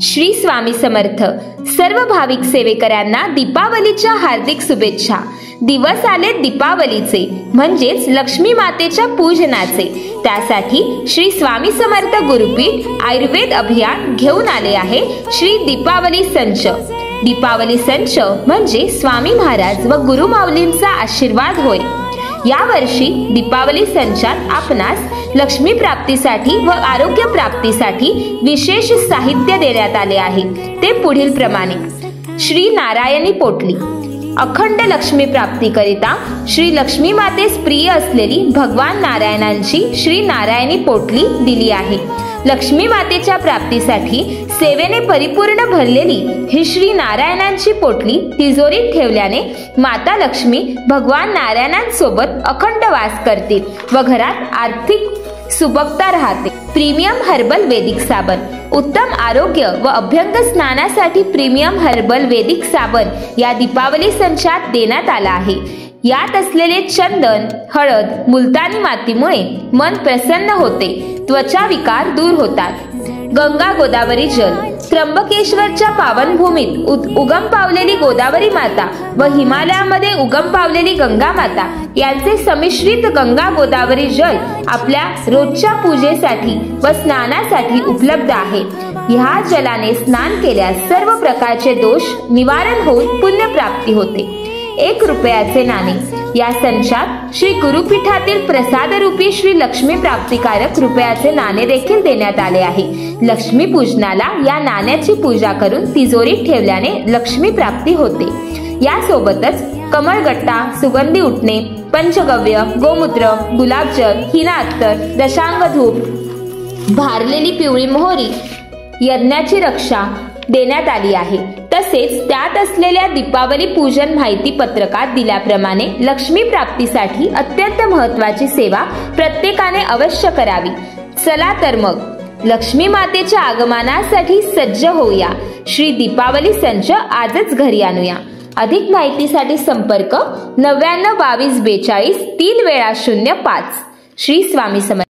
श्री स्वामी समर्थ. सर्व भाविक सेवेकऱ्यांना दीपावलीच्या हार्दिक शुभेच्छा. दिवस आले दीपावलीचे, म्हणजेच लक्ष्मी मातेच्या पूजनाचे. त्यासाठी श्री स्वामी समर्थ गुरुपीठ आयुर्वेद अभियान घेऊन आले आहे श्री दीपावली संच. दीपावली संच म्हणजे स्वामी महाराज व गुरु माऊलींचा आशीर्वाद होय. या वर्षी दीपावली संचात आपणास लक्ष्मी प्राप्तीसाठी व आरोग्य प्राप्तीसाठी विशेष साहित्य देण्यात आले आहे. ते पुढील प्रमाणे: श्री नारायणी पोटली. अखंड लक्ष्मी प्राप्ती करिता श्री लक्ष्मी मातेस प्रिय असलेली भगवान नारायणांची श्री नारायणी पोटली दिली आहे. लक्ष्मी मातेच्या प्राप्तीसाठी सेवेने परिपूर्ण भरलेली ही श्री नारायणांची पोटली तिजोरीत ठेवल्याने माता लक्ष्मी भगवान नारायणांसोबत अखंड वास करतील व घरात आर्थिक सुबकता राहते. प्रीमियम हर्बल वैदिक साबण. उत्तम आरोग्य व अभ्यंग स्नानासाठी प्रीमियम हर्बल वैदिक साबण या दीपावली संचात देण्यात आला आहे. यात असलेले चंदन, हळद, मुलतानी मातीमुळे मन प्रसन्न होते, त्वचा विकार दूर होतात. गंगा गोदावरी जल. त्र्यंबकेश्वरच्या पावनभूमीत उगम पावलेली गोदावरी माता व हिमालयामध्ये उगम पावलेली गंगा माता यांचे संमिश्रित गंगा गोदावरी जल आपल्या रोजच्या पूजेसाठी व स्नानासाठी उपलब्ध आहे. ह्या जलाने स्नान केल्यास सर्व प्रकारचे दोष निवारण होऊन पुण्यप्राप्ती होते. 1 रुपयाचे नाणे. या संचात श्री गुरुपीठातील प्रसाद रूपी श्री लक्ष्मी प्राप्तिकारक रुपयाचे नाणे देखील देण्यात आले आहे. लक्ष्मी पूजनाला या नाण्याची पूजा करून तिजोरीत ठेवल्याने लक्ष्मी प्राप्ती होते. यासोबतच कमळगट्टा, सुगंधी उटणे, पंचगव्य, गोमूत्र, गुलाबजल, हिना अत्तर, दशांग धूप, भारलेली पिवळी मोहरी, यज्ञाची रक्षा देण्यात आली आहे. तसेच त्यात असलेल्या दीपावली पूजन माहिती पत्रकात दिल्याप्रमाणे लक्ष्मी प्राप्तीसाठी अत्यंत महत्त्वाची सेवा प्रत्येकाने अवश्य करावी. चला तर मग लक्ष्मी मातेच्या आगमनासाठी सज्ज होऊया. श्री दीपावली संच आजच घरी आणूया. अधिक माहितीसाठी संपर्क 99 22 42 3 वेळा 05. श्री स्वामी समर्थ.